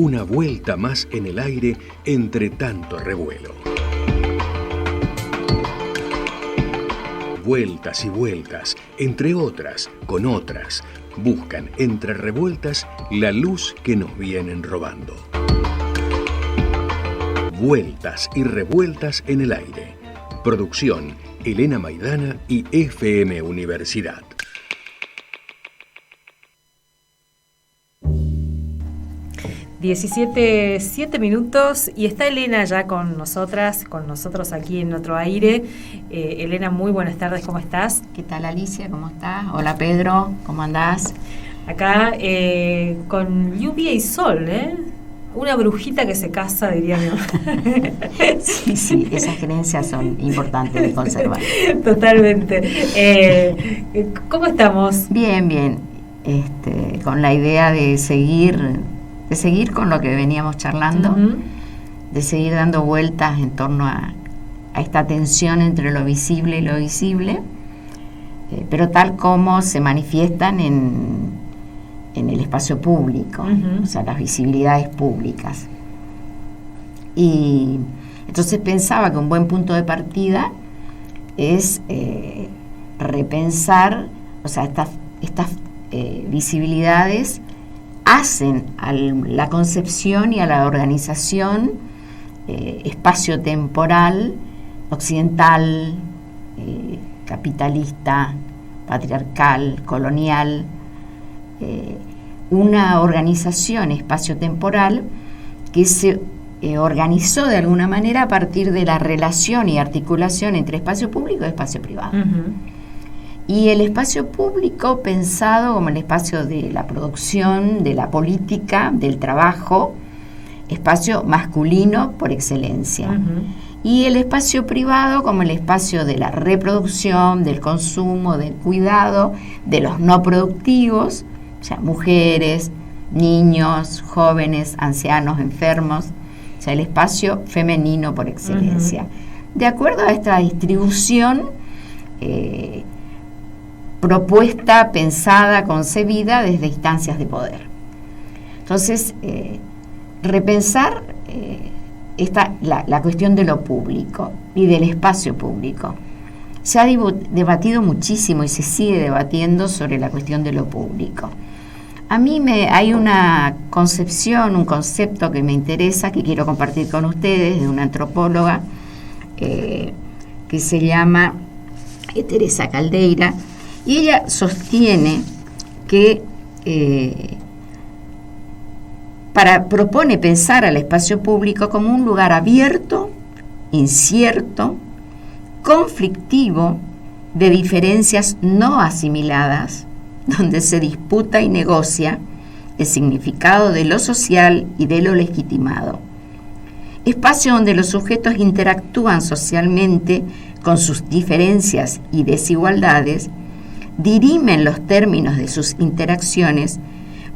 una vuelta más en el aire entre tanto revuelo. Vueltas y vueltas, entre otras, con otras, buscan entre revueltas la luz que nos vienen robando. Vueltas y revueltas en el aire. Producción, Elena Maidana y FM Universidad. Siete minutos y está Elena ya con nosotros aquí en otro aire. Elena, muy buenas tardes, ¿cómo estás? ¿Qué tal, Alicia? ¿Cómo estás? Hola, Pedro, ¿cómo andás? Acá con lluvia y sol, una brujita que se casa, diría mi mamá. Sí, esas creencias son importantes de conservar. Totalmente. ¿Cómo estamos? Bien. Con la idea de seguir con lo que veníamos charlando, de seguir dando vueltas en torno a esta tensión entre lo visible y lo visible, pero tal como se manifiestan en el espacio público, o sea, las visibilidades públicas. Y entonces pensaba que un buen punto de partida es repensar, o sea, estas visibilidades hacen a la concepción y a la organización espacio-temporal, occidental, capitalista, patriarcal, colonial, una organización espacio-temporal que se organizó de alguna manera a partir de la relación y articulación entre espacio público y espacio privado. Y el espacio público pensado como el espacio de la producción, de la política, del trabajo, espacio masculino por excelencia. Y el espacio privado como el espacio de la reproducción, del consumo, del cuidado, de los no productivos, o sea, mujeres, niños, jóvenes, ancianos, enfermos, o sea, el espacio femenino por excelencia. De acuerdo a esta distribución propuesta, pensada, concebida desde instancias de poder. Entonces, repensar la cuestión de lo público y del espacio público. Se ha debatido muchísimo y se sigue debatiendo sobre la cuestión de lo público. A mí hay una concepción, un concepto que me interesa, que quiero compartir con ustedes, de una antropóloga que se llama Teresa Caldeira, y ella sostiene que propone pensar al espacio público como un lugar abierto, incierto, conflictivo, de diferencias no asimiladas, donde se disputa y negocia el significado de lo social y de lo legitimado. Espacio donde los sujetos interactúan socialmente con sus diferencias y desigualdades, dirimen los términos de sus interacciones,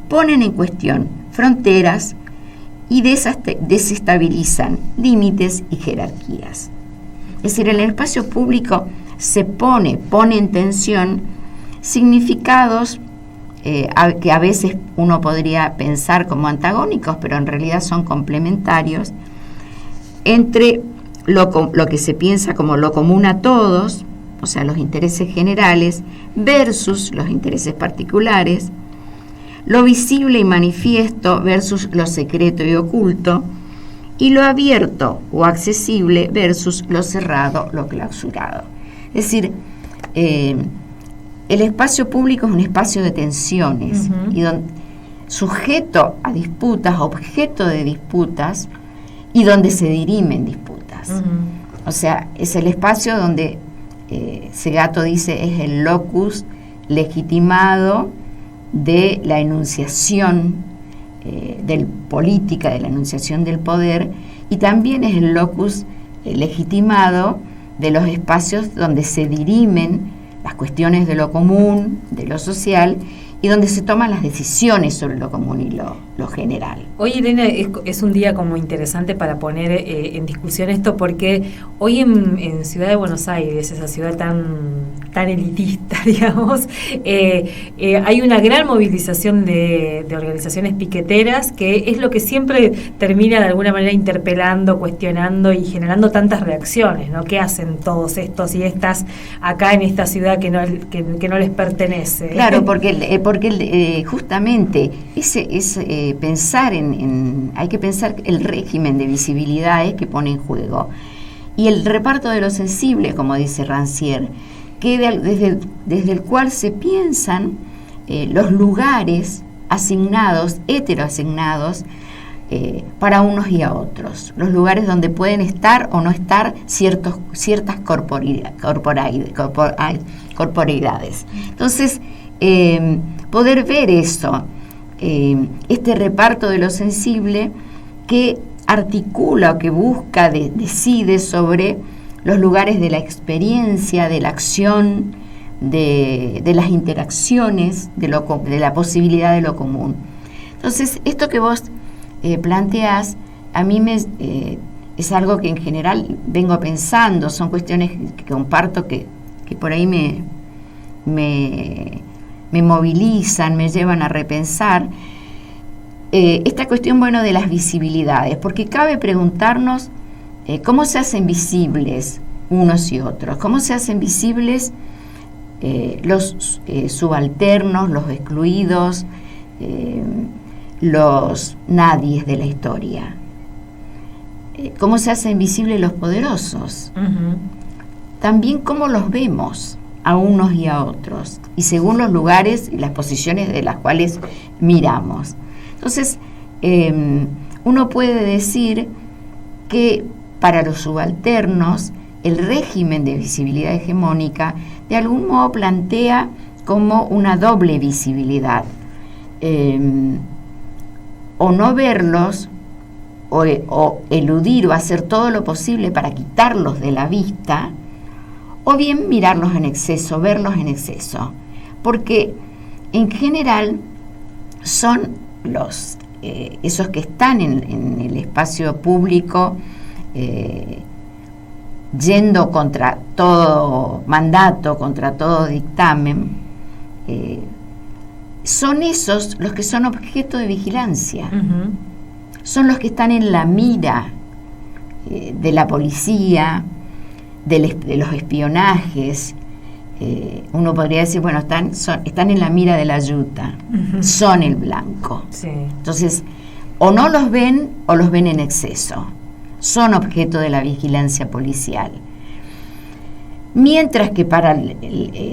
ponen en cuestión fronteras y desestabilizan límites y jerarquías. Es decir, en el espacio público se pone en tensión significados que a veces uno podría pensar como antagónicos, pero en realidad son complementarios, entre lo que se piensa como lo común a todos, o sea, los intereses generales, versus los intereses particulares, lo visible y manifiesto versus lo secreto y oculto, y lo abierto o accesible versus lo cerrado, lo clausurado. Es decir, el espacio público es un espacio de tensiones, y sujeto a disputas, objeto de disputas, y donde se dirimen disputas. O sea, es el espacio donde Segato dice es el locus legitimado de la enunciación política, de la enunciación del poder, y también es el locus legitimado de los espacios donde se dirimen las cuestiones de lo común, de lo social, y donde se toman las decisiones sobre lo común y lo general. Hoy, Elena, es un día como interesante para poner en discusión esto, porque hoy en Ciudad de Buenos Aires, esa ciudad tan tan elitista, digamos, hay una gran movilización de organizaciones piqueteras, que es lo que siempre termina de alguna manera interpelando, cuestionando y generando tantas reacciones, ¿no? ¿Qué hacen todos estos y estas acá en esta ciudad que no les pertenece? Claro, porque justamente pensar hay que pensar el régimen de visibilidades que pone en juego y el reparto de lo sensible, como dice Rancière, que desde el cual se piensan los lugares asignados, heteroasignados, para unos y a otros, los lugares donde pueden estar o no estar ciertas corporeidades. Entonces, poder ver eso, este reparto de lo sensible que articula o que busca, decide sobre los lugares de la experiencia, de la acción, de las interacciones, de la posibilidad de lo común. Entonces, esto que vos planteás, a mí es algo que en general vengo pensando, son cuestiones que comparto que por ahí me movilizan, me llevan a repensar esta cuestión, de las visibilidades, porque cabe preguntarnos cómo se hacen visibles unos y otros, cómo se hacen visibles los subalternos, los excluidos, los nadies de la historia, cómo se hacen visibles los poderosos, también cómo los vemos a unos y a otros, y según los lugares y las posiciones de las cuales miramos. Entonces, uno puede decir que para los subalternos el régimen de visibilidad hegemónica de algún modo plantea como una doble visibilidad, o no verlos o eludir o hacer todo lo posible para quitarlos de la vista, o bien mirarlos en exceso, verlos en exceso, porque en general son esos que están en el espacio público, yendo contra todo mandato, contra todo dictamen, son esos los que son objeto de vigilancia, son los que están en la mira de la policía, de los espionajes. Uno podría decir, están en la mira de la yuta, son el blanco. Sí. Entonces, o no los ven o los ven en exceso, son objeto de la vigilancia policial. Mientras que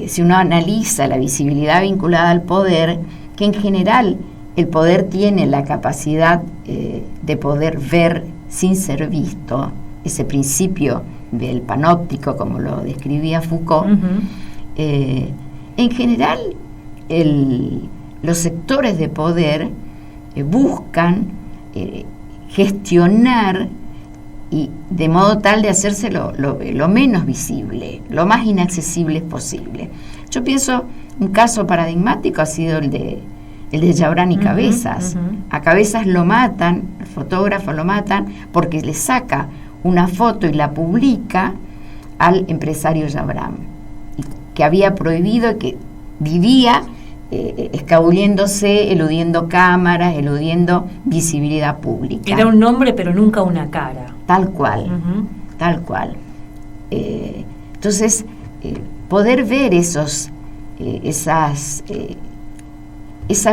si uno analiza la visibilidad vinculada al poder, que en general el poder tiene la capacidad de poder ver sin ser visto, ese principio del panóptico, como lo describía Foucault, en general los sectores de poder buscan gestionar y de modo tal de hacerse lo menos visible, lo más inaccesible posible. Yo pienso, un caso paradigmático ha sido el de Yabrán y Cabezas. A Cabezas lo matan, el fotógrafo lo matan porque le saca una foto y la publica al empresario Yabrán, que había prohibido, que vivía escabulléndose, eludiendo cámaras, eludiendo visibilidad pública. Era un nombre pero nunca una cara. Tal cual, tal cual. Entonces, poder ver esa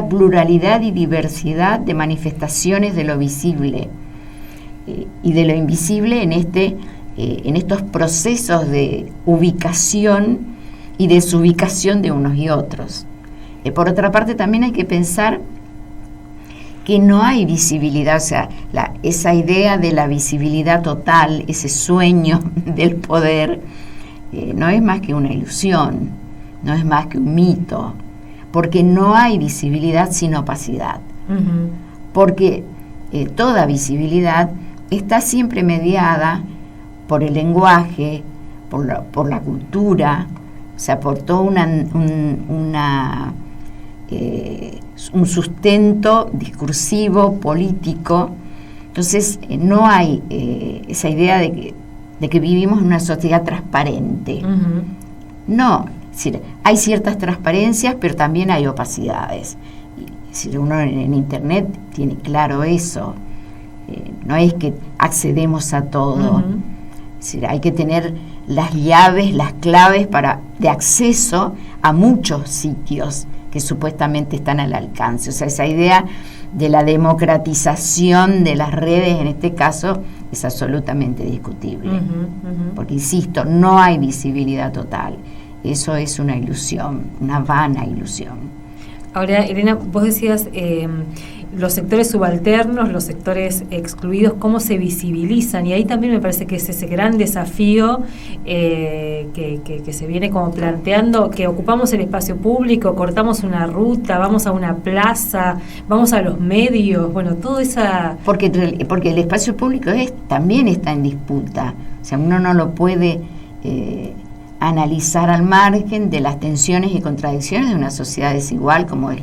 pluralidad y diversidad de manifestaciones de lo visible y de lo invisible en estos procesos de ubicación y desubicación de unos y otros. Por otra parte, también hay que pensar que no hay visibilidad, o sea, esa idea de la visibilidad total, ese sueño del poder, no es más que una ilusión, no es más que un mito, porque no hay visibilidad sin opacidad, porque toda visibilidad está siempre mediada por el lenguaje, por la cultura, o sea, por todo un sustento discursivo, político. Entonces no hay esa idea de que vivimos en una sociedad transparente. No, decir, hay ciertas transparencias, pero también hay opacidades. Es decir, uno en Internet tiene claro eso. No es que accedemos a todo. Es decir, hay que tener las llaves, las claves de acceso a muchos sitios que supuestamente están al alcance. O sea, esa idea de la democratización de las redes, en este caso, es absolutamente discutible. Porque, insisto, no hay visibilidad total. Eso es una ilusión, una vana ilusión. Ahora, Elena, vos decías los sectores subalternos, los sectores excluidos, cómo se visibilizan, y ahí también me parece que es ese gran desafío que se viene como planteando, que ocupamos el espacio público, cortamos una ruta, vamos a una plaza, vamos a los medios, bueno, todo esa... Porque el espacio público también está en disputa, o sea, uno no lo puede analizar al margen de las tensiones y contradicciones de una sociedad desigual como es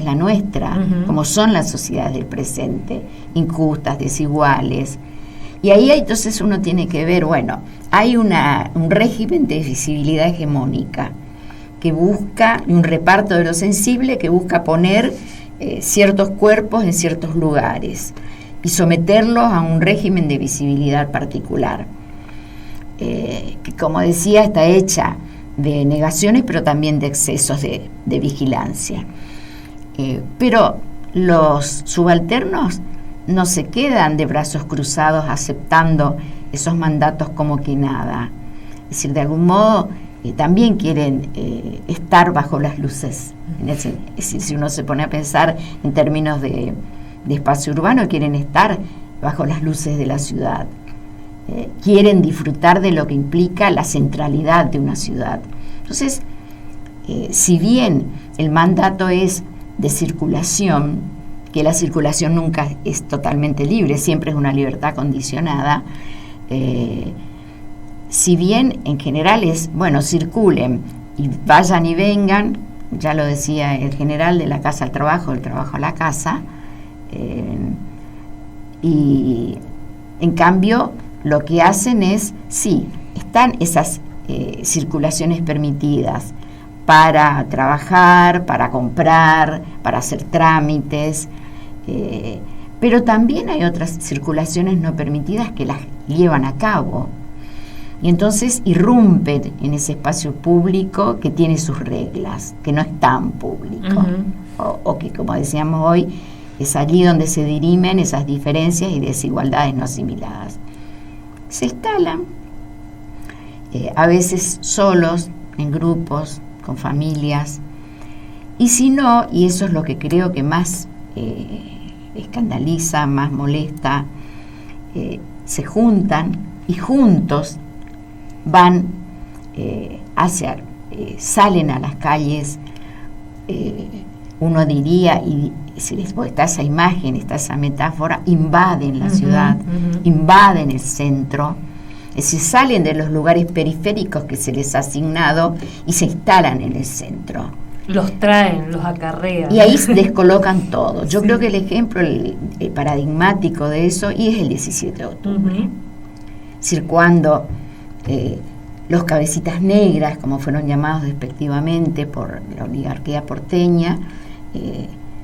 la nuestra, como son las sociedades del presente, injustas, desiguales. Y ahí entonces uno tiene que ver, bueno, hay un régimen de visibilidad hegemónica que busca, un reparto de lo sensible que busca poner ciertos cuerpos en ciertos lugares y someterlos a un régimen de visibilidad particular, que, como decía, está hecha de negaciones, pero también de excesos de vigilancia. Pero los subalternos no se quedan de brazos cruzados aceptando esos mandatos como que nada. Es decir, de algún modo también quieren estar bajo las luces. Es decir, si uno se pone a pensar en términos de espacio urbano, quieren estar bajo las luces de la ciudad. Quieren disfrutar de lo que implica la centralidad de una ciudad. Entonces, si bien el mandato es de circulación, que la circulación nunca es totalmente libre, siempre es una libertad condicionada, si bien en general es, bueno, circulen y vayan y vengan, ya lo decía el general, de la casa al trabajo, del trabajo a la casa, y en cambio lo que hacen es, sí, están esas circulaciones permitidas para trabajar, para comprar, para hacer trámites, pero también hay otras circulaciones no permitidas que las llevan a cabo y entonces irrumpen en ese espacio público que tiene sus reglas, que no es tan público, o que, como decíamos hoy, es allí donde se dirimen esas diferencias y desigualdades no asimiladas. Se instalan, a veces solos, en grupos, con familias, y si no, y eso es lo que creo que más escandaliza, más molesta, se juntan y juntos van salen a las calles, uno diría, y si después está esa imagen, está esa metáfora, invaden la ciudad, invaden el centro, es decir, salen de los lugares periféricos que se les ha asignado y se instalan en el centro. Los traen, los acarrean. Y ahí descolocan todo. Yo creo que el ejemplo el paradigmático de eso y es el 17 de octubre. Es decir, cuando los cabecitas negras, como fueron llamados despectivamente por la oligarquía porteña,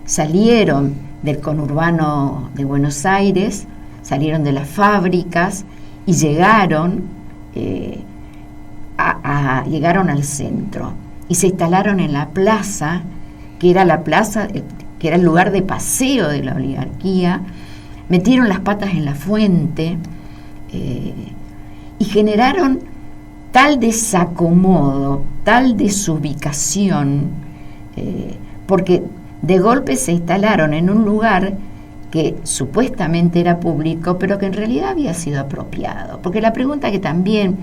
salieron del conurbano de Buenos Aires, salieron de las fábricas y llegaron llegaron al centro y se instalaron en la plaza, que era el lugar de paseo de la oligarquía, metieron las patas en la fuente y generaron tal desacomodo, tal desubicación, porque de golpe se instalaron en un lugar que supuestamente era público, pero que en realidad había sido apropiado. Porque la pregunta que también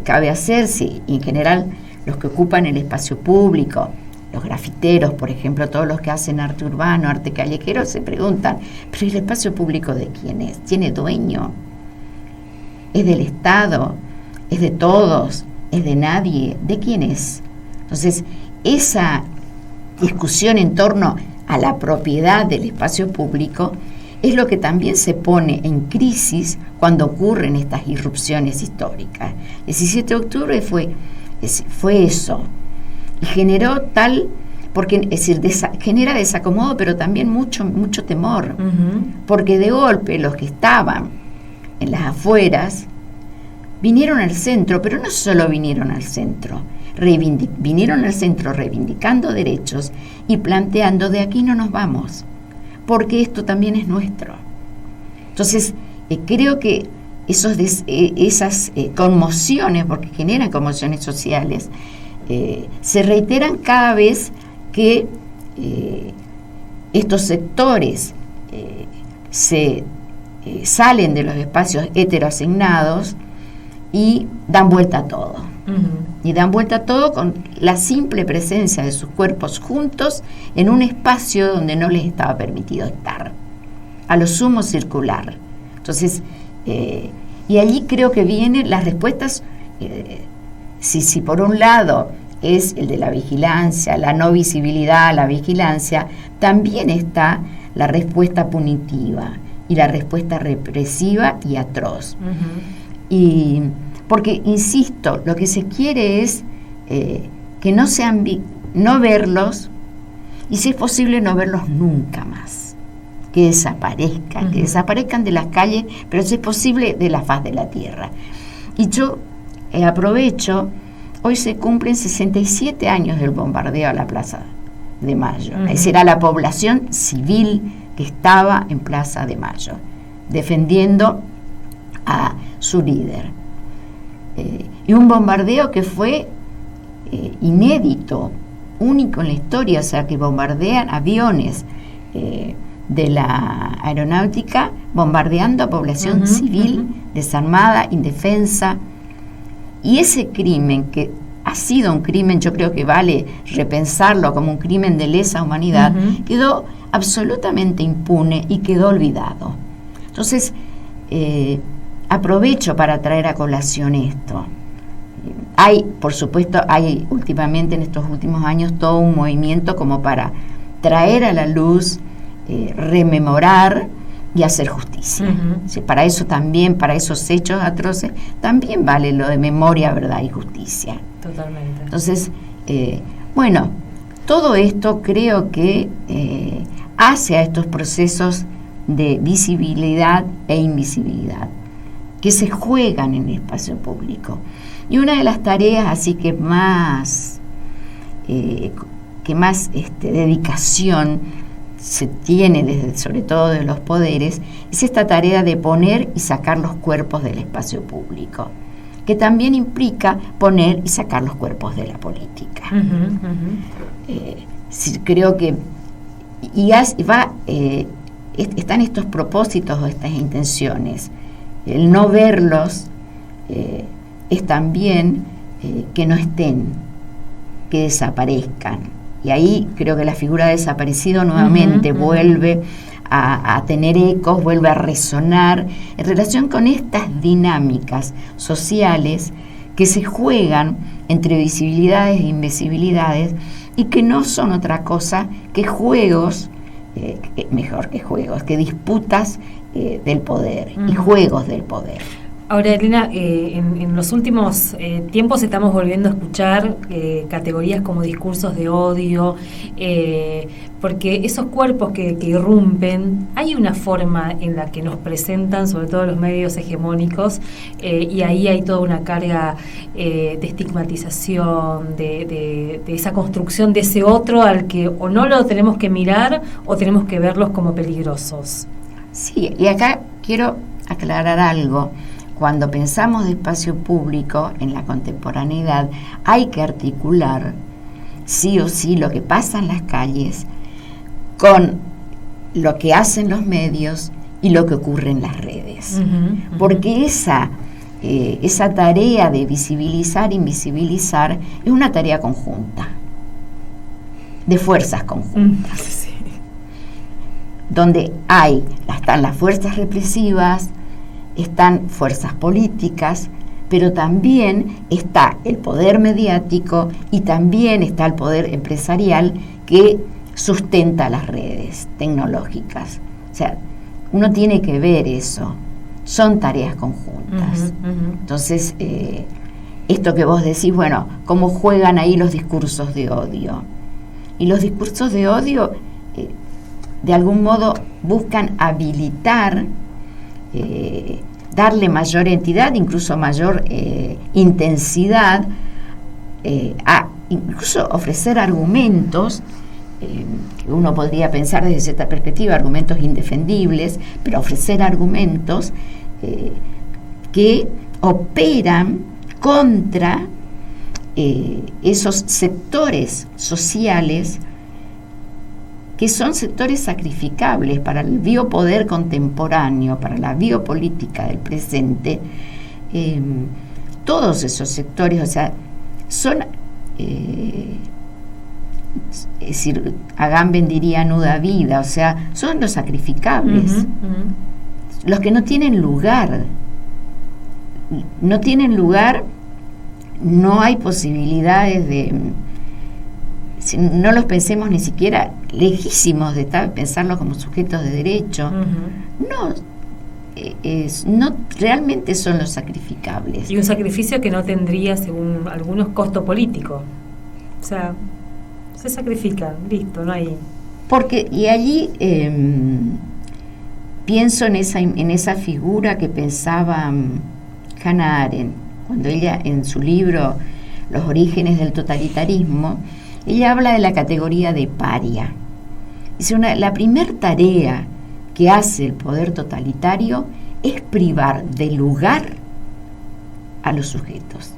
cabe hacerse, y en general los que ocupan el espacio público, los grafiteros, por ejemplo, todos los que hacen arte urbano, arte callejero, se preguntan, ¿pero el espacio público de quién es? ¿Tiene dueño? ¿Es del Estado? ¿Es de todos? ¿Es de nadie? ¿De quién es? Entonces, esa discusión en torno a la propiedad del espacio público es lo que también se pone en crisis cuando ocurren estas irrupciones históricas. El 17 de octubre fue fue eso. Y generó porque es decir, genera desacomodo, pero también mucho temor. Porque de golpe los que estaban en las afueras vinieron al centro, pero no solo vinieron al centro, vinieron al centro reivindicando derechos y planteando: de aquí no nos vamos, porque esto también es nuestro. Entonces, creo que esas conmociones, porque generan conmociones sociales, se reiteran cada vez que estos sectores se salen de los espacios heteroasignados y dan vuelta a todo. Y dan vuelta a todo con la simple presencia de sus cuerpos juntos en un espacio donde no les estaba permitido estar, a lo sumo circular. Entonces, y allí creo que vienen las respuestas. Si por un lado es el de la vigilancia, la no visibilidad, la vigilancia, también está la respuesta punitiva y la respuesta represiva y atroz. Y porque, insisto, lo que se quiere es que no verlos, y si es posible no verlos nunca más, que desaparezcan de las calles, pero si es posible de la faz de la tierra. Y yo aprovecho, hoy se cumplen 67 años del bombardeo a la Plaza de Mayo, es decir, a la población civil que estaba en Plaza de Mayo, defendiendo a su líder. Y un bombardeo que fue inédito, único en la historia, o sea, que bombardean aviones de la aeronáutica, bombardeando a población civil, desarmada, indefensa. Y ese crimen, que ha sido un crimen, yo creo que vale repensarlo como un crimen de lesa humanidad, quedó absolutamente impune y quedó olvidado. Entonces, aprovecho para traer a colación esto. Por supuesto, hay últimamente, en estos últimos años, todo un movimiento como para traer a la luz, rememorar y hacer justicia. Sí, para eso también, para esos hechos atroces, también vale lo de memoria, verdad y justicia. Totalmente. Entonces, bueno, todo esto creo que hace a estos procesos de visibilidad e invisibilidad que se juegan en el espacio público. Y una de las tareas así que más dedicación se tiene, sobre todo de los poderes, es esta tarea de poner y sacar los cuerpos del espacio público, que también implica poner y sacar los cuerpos de la política. Creo que están estos propósitos o estas intenciones. El no verlos es también que no estén, que desaparezcan. Y ahí creo que la figura de desaparecido nuevamente vuelve a tener ecos, vuelve a resonar en relación con estas dinámicas sociales que se juegan entre visibilidades e invisibilidades y que no son otra cosa que juegos, que disputas del poder y juegos del poder. Ahora, Elena, en los últimos tiempos estamos volviendo a escuchar categorías como discursos de odio, porque esos cuerpos que irrumpen, hay una forma en la que nos presentan, sobre todo los medios hegemónicos, y ahí hay toda una carga de estigmatización, de esa construcción de ese otro al que o no lo tenemos que mirar o tenemos que verlos como peligrosos. Sí, y acá quiero aclarar algo. Cuando pensamos de espacio público en la contemporaneidad, hay que articular sí o sí lo que pasa en las calles con lo que hacen los medios y lo que ocurre en las redes. Porque esa tarea de visibilizar, invisibilizar, es una tarea conjunta, de fuerzas conjuntas, donde están las fuerzas represivas, están fuerzas políticas, pero también está el poder mediático y también está el poder empresarial que sustenta las redes tecnológicas. O sea, uno tiene que ver eso, son tareas conjuntas. Entonces, esto que vos decís, bueno, cómo juegan ahí los discursos de odio. Y los discursos de odio, de algún modo, buscan habilitar, darle mayor entidad, incluso mayor intensidad, a incluso ofrecer argumentos, que uno podría pensar desde cierta perspectiva, argumentos indefendibles, pero ofrecer argumentos que operan contra esos sectores sociales que son sectores sacrificables para el biopoder contemporáneo, para la biopolítica del presente. Todos esos sectores, o sea, son, es decir, Agamben diría nuda vida, o sea, son los sacrificables, los que no tienen lugar. No tienen lugar, no hay posibilidades de, si no los pensemos ni siquiera lejísimos de pensarlos como sujetos de derecho. No realmente son los sacrificables. Y un sacrificio que no tendría, según algunos, costo político. O sea, se sacrifican, listo, no hay. Porque, y allí pienso en esa figura que pensaba Hannah Arendt, cuando ella en su libro Los orígenes del totalitarismo, ella habla de la categoría de paria. Dice, la primer tarea que hace el poder totalitario es privar de lugar a los sujetos.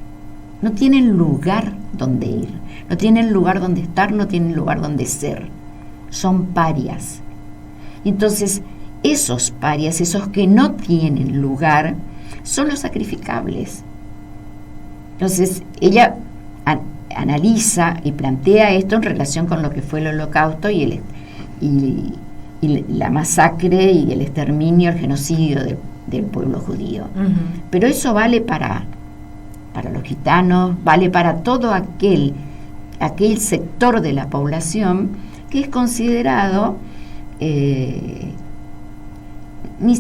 No tienen lugar donde ir, no tienen lugar donde estar, no tienen lugar donde ser. Son parias. Y entonces, esos parias, esos que no tienen lugar, son los sacrificables. Entonces, ella analiza y plantea esto en relación con lo que fue el Holocausto y la masacre y el exterminio, el genocidio del pueblo judío. Pero eso vale para los gitanos, vale para todo aquel sector de la población que es considerado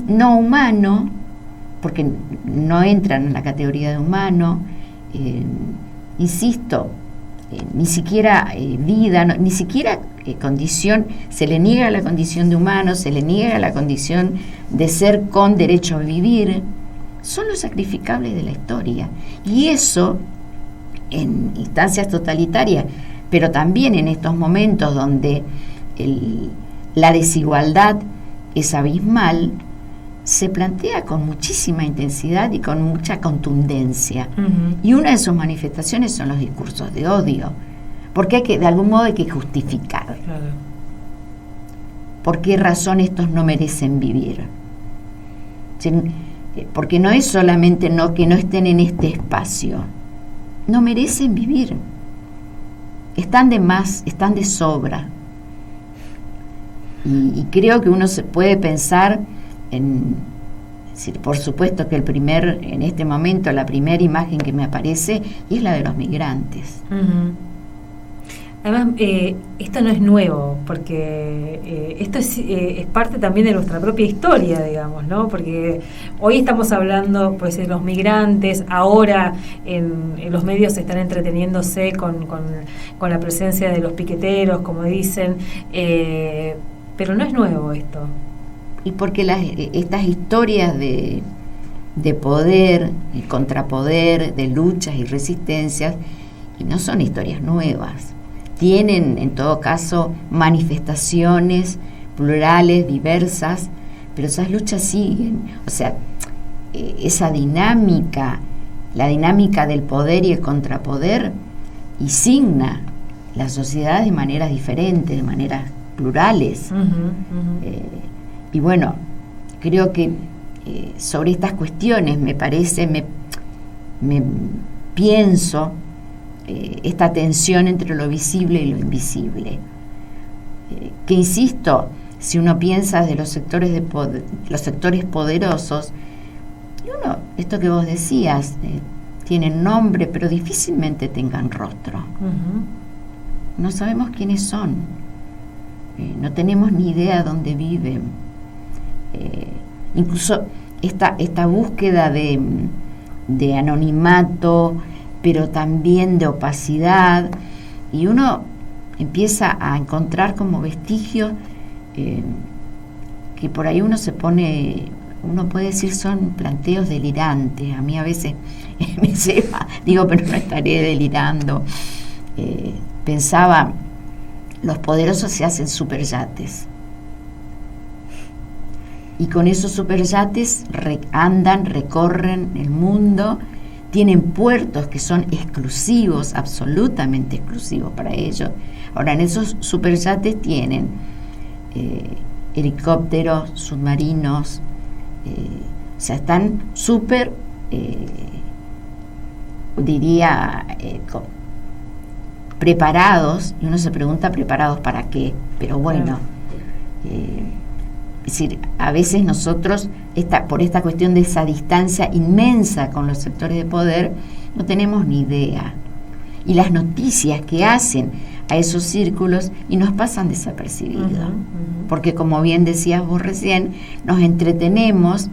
no humano, porque no entran en la categoría de humano, insisto, ni siquiera vida, ni siquiera condición, se le niega la condición de humano, se le niega la condición de ser con derecho a vivir. Son los sacrificables de la historia. Y eso, en instancias totalitarias, pero también en estos momentos donde la desigualdad es abismal, se plantea con muchísima intensidad y con mucha contundencia. Y una de sus manifestaciones son los discursos de odio, porque de algún modo hay que justificar. Claro. ¿Por qué razón estos no merecen vivir? Porque no es solamente que no estén en este espacio, no merecen vivir. Están de más, están de sobra. Y creo que uno se puede pensar por supuesto que en este momento la primera imagen que me aparece es la de los migrantes. Además, esto no es nuevo, porque esto es parte también de nuestra propia historia, digamos, ¿no? Porque hoy estamos hablando pues de los migrantes, ahora en los medios están entreteniéndose con la presencia de los piqueteros, como dicen, pero no es nuevo esto. Y porque estas historias de poder y contrapoder, de luchas y resistencias, y no son historias nuevas. Tienen, en todo caso, manifestaciones plurales, diversas, pero esas luchas siguen. O sea, esa dinámica, la dinámica del poder y el contrapoder, insigna la sociedad de maneras diferentes, de maneras plurales. Y bueno, creo que sobre estas cuestiones me pienso esta tensión entre lo visible y lo invisible, que insisto, si uno piensa de los sectores los sectores poderosos, y esto que vos decías, tienen nombre pero difícilmente tengan rostro. No sabemos quiénes son, no tenemos ni idea dónde viven. Incluso esta búsqueda de anonimato, pero también de opacidad, y uno empieza a encontrar como vestigios que por ahí uno puede decir son planteos delirantes. A mí a veces me lleva, digo, pero no estaré delirando. Pensaba, los poderosos se hacen superyates, y con esos superyates andan, recorren el mundo, tienen puertos que son exclusivos, absolutamente exclusivos para ellos. Ahora, en esos superyates tienen helicópteros, submarinos, o sea, están súper, preparados, y uno se pregunta, ¿preparados para qué? Pero bueno, es decir, a veces nosotros, por esta cuestión de esa distancia inmensa con los sectores de poder, no tenemos ni idea. Y las noticias que hacen a esos círculos y nos pasan desapercibidos. Porque, como bien decías vos recién, nos entretenemos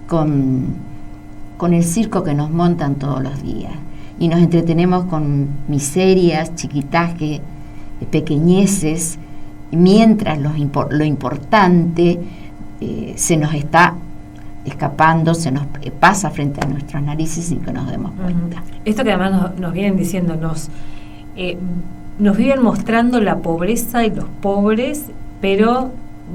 con el circo que nos montan todos los días. Y nos entretenemos con miserias, chiquitajes, pequeñeces, mientras lo importante se nos está escapando, se nos pasa frente a nuestras narices sin que nos demos cuenta. Esto que además nos vienen diciendo, nos viven mostrando la pobreza y los pobres, pero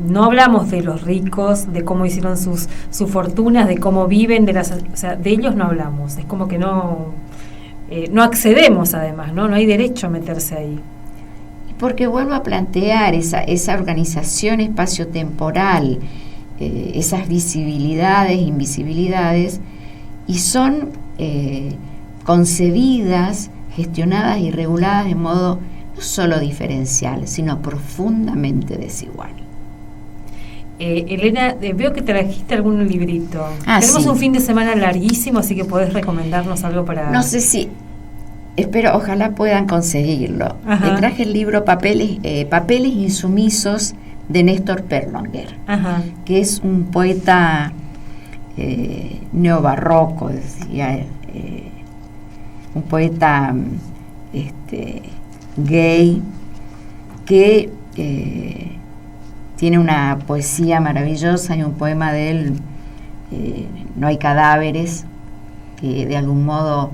no hablamos de los ricos, de cómo hicieron sus fortunas, de cómo viven, o sea, de ellos no hablamos. Es como que no accedemos, además, no hay derecho a meterse ahí. Porque vuelvo a plantear esa organización espaciotemporal, esas visibilidades, invisibilidades, y son concebidas, gestionadas y reguladas de modo no solo diferencial, sino profundamente desigual. Elena, veo que trajiste algún librito. Tenemos un fin de semana larguísimo, así que podés recomendarnos algo para... No sé si... Espero, ojalá puedan conseguirlo. Le traje el libro Papeles insumisos de Néstor Perlonger, que es un poeta neobarroco, decía, un poeta gay que tiene una poesía maravillosa, y un poema de él, No hay cadáveres, que de algún modo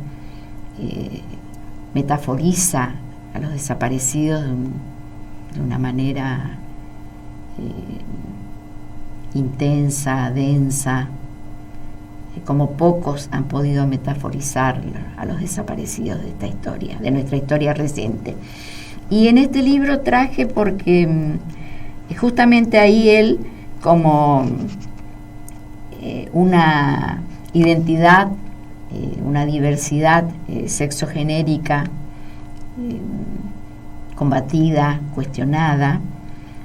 metaforiza a los desaparecidos de una manera intensa, densa, como pocos han podido metaforizar a los desaparecidos de esta historia, de nuestra historia reciente. Y en este libro traje porque justamente ahí él, como una identidad, una diversidad sexogenérica combatida, cuestionada,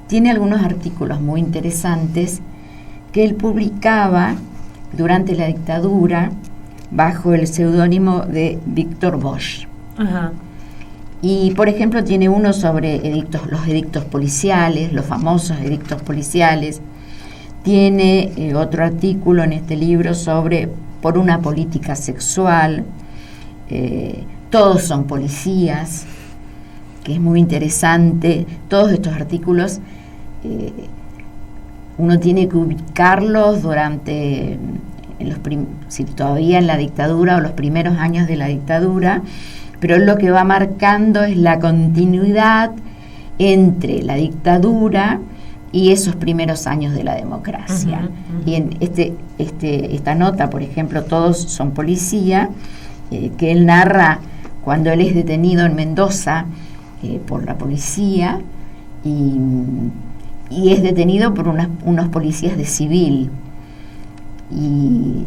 tiene algunos artículos muy interesantes que él publicaba durante la dictadura bajo el seudónimo de Víctor Bosch. Y, por ejemplo, tiene uno sobre los edictos policiales, los famosos edictos policiales. Tiene otro artículo en este libro sobre Por una política sexual, Todos son policías, que es muy interesante. Todos estos artículos uno tiene que ubicarlos durante, si todavía en la dictadura o los primeros años de la dictadura, pero lo que va marcando es la continuidad entre la dictadura y esos primeros años de la democracia. Y en esta nota, por ejemplo, Todos son policía, que él narra cuando él es detenido en Mendoza por la policía, y es detenido por unos policías de civil, y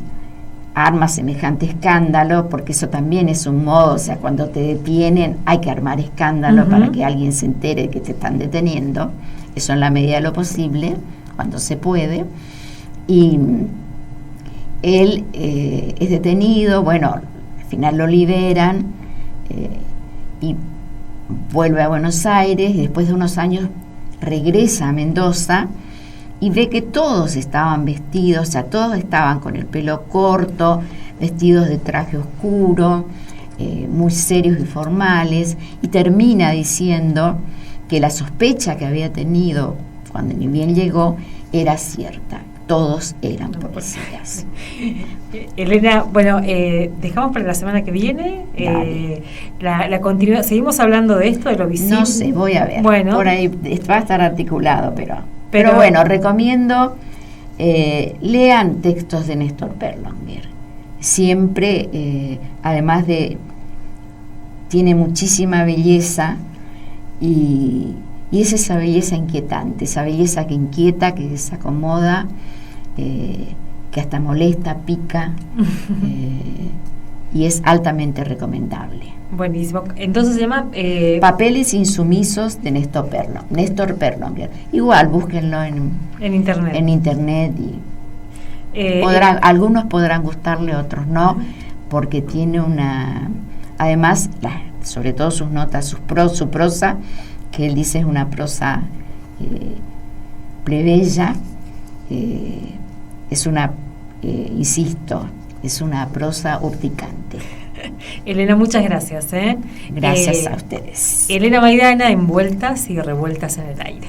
arma semejante escándalo, porque eso también es un modo, o sea, cuando te detienen hay que armar escándalo para que alguien se entere de que te están deteniendo, eso en la medida de lo posible, cuando se puede. Y él es detenido, bueno, al final lo liberan, y vuelve a Buenos Aires, y después de unos años regresa a Mendoza y ve que todos estaban vestidos, o sea, todos estaban con el pelo corto, vestidos de traje oscuro, muy serios y formales, y termina diciendo que la sospecha que había tenido cuando ni bien llegó era cierta. Todos eran policías. Elena, bueno, dejamos para la semana que viene la continuidad. ¿Seguimos hablando de esto, de lo visible? No sé, voy a ver. Bueno. Por ahí va a estar articulado, pero bueno, recomiendo lean textos de Néstor Perlonger. Siempre, además tiene muchísima belleza y es esa belleza inquietante, esa belleza que inquieta, que desacomoda, que hasta molesta, pica, y es altamente recomendable. Buenísimo. Entonces se llama Papeles insumisos de Néstor Perlonger. Igual, búsquenlo en internet y algunos podrán gustarle, otros no, porque tiene además, sobre todo sus notas, su prosa, que él dice es una prosa plebeya, es una, insisto, es una prosa urticante. Elena, muchas gracias. Gracias a ustedes. Elena Maidana, en Vueltas y Revueltas en el Aire.